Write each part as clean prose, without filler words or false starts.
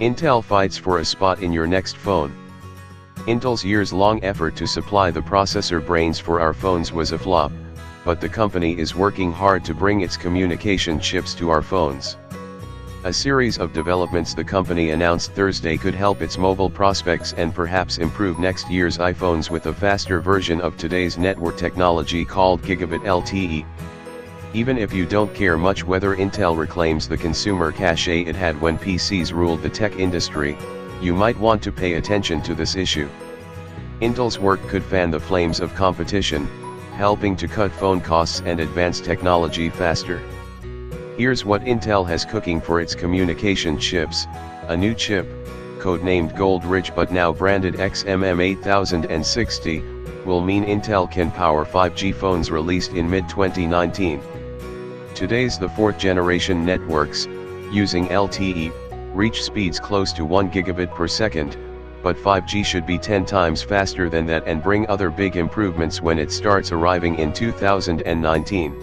Intel fights for a spot in your next phone. Intel's years-long effort to supply the processor brains for our phones was a flop, but the company is working hard to bring its communication chips to our phones. A series of developments the company announced Thursday could help its mobile prospects and perhaps improve next year's iPhones with a faster version of today's network technology called Gigabit LTE. Even if you don't care much whether Intel reclaims the consumer cachet it had when PCs ruled the tech industry, you might want to pay attention to this issue. Intel's work could fan the flames of competition, helping to cut phone costs and advance technology faster. Here's what Intel has cooking for its communication chips. A new chip, codenamed Gold Ridge but now branded XMM8060, will mean Intel can power 5G phones released in mid-2019. Today's the fourth generation networks, using LTE, reach speeds close to 1 gigabit per second, but 5G should be 10 times faster than that and bring other big improvements when it starts arriving in 2019.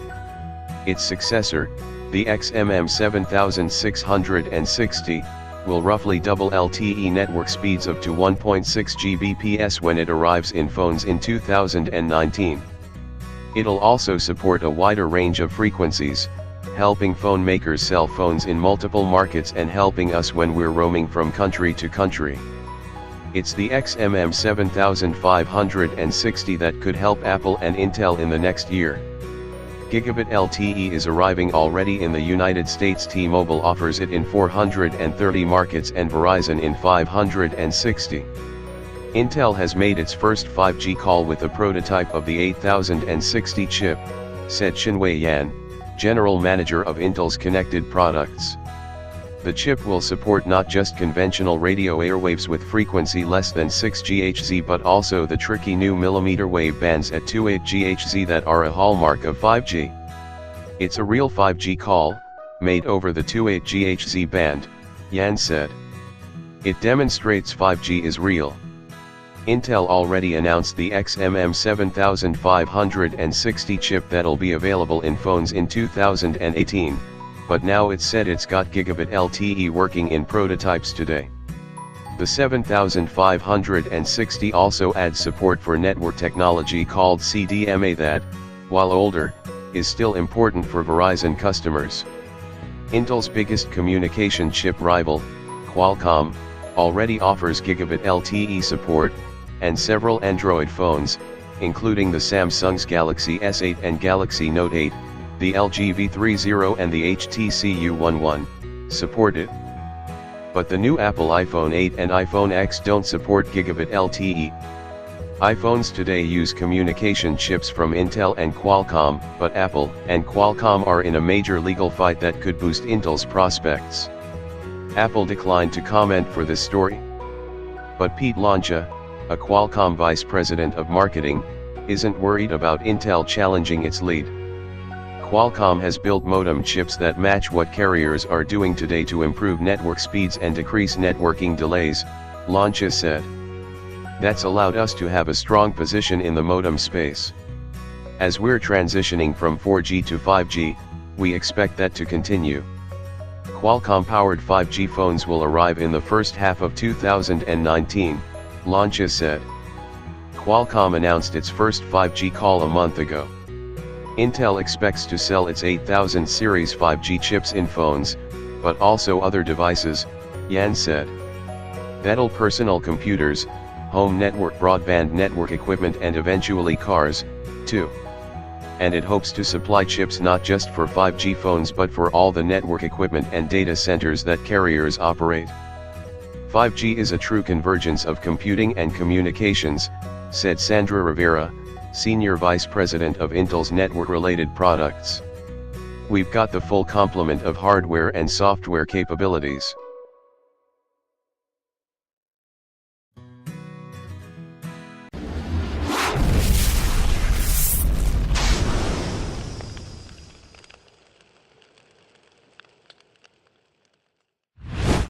Its successor, the XMM7660, will roughly double LTE network speeds up to 1.6 Gbps when it arrives in phones in 2019. It'll also support a wider range of frequencies, helping phone makers sell phones in multiple markets and helping us when we're roaming from country to country. It's the XMM7560 that could help Apple and Intel in the next year. Gigabit LTE is arriving already in the United States. T-Mobile offers it in 430 markets and Verizon in 560. Intel has made its first 5G call with a prototype of the 8060 chip, said Xinwei Yan, General Manager of Intel's Connected Products. The chip will support not just conventional radio airwaves with frequency less than 6 GHz but also the tricky new millimeter wave bands at 28 GHz that are a hallmark of 5G. It's a real 5G call, made over the 28 GHz band, Yan said. It demonstrates 5G is real. Intel already announced the XMM7560 chip that'll be available in phones in 2018, but now it's said it's got Gigabit LTE working in prototypes today. The 7560 also adds support for network technology called CDMA that, while older, is still important for Verizon customers. Intel's biggest communication chip rival, Qualcomm, already offers Gigabit LTE support, and several Android phones, including the Samsung's Galaxy S8 and Galaxy Note 8, the LG V30 and the HTC U11, support it. But the new Apple iPhone 8 and iPhone X don't support Gigabit LTE. iPhones today use communication chips from Intel and Qualcomm, but Apple and Qualcomm are in a major legal fight that could boost Intel's prospects. Apple declined to comment for this story. But Pete Loncha, a Qualcomm vice president of marketing, isn't worried about Intel challenging its lead. Qualcomm has built modem chips that match what carriers are doing today to improve network speeds and decrease networking delays, Loncha said. That's allowed us to have a strong position in the modem space. As we're transitioning from 4G to 5G, we expect that to continue. Qualcomm-powered 5G phones will arrive in the first half of 2019, Loncha said. Qualcomm announced its first 5G call a month ago. Intel expects to sell its 8000 series 5G chips in phones, but also other devices, Yan said. That'll personal computers, home network broadband network equipment and eventually cars, too. And it hopes to supply chips not just for 5G phones but for all the network equipment and data centers that carriers operate. 5G is a true convergence of computing and communications, said Sandra Rivera, Senior Vice President of Intel's network-related products. We've got the full complement of hardware and software capabilities.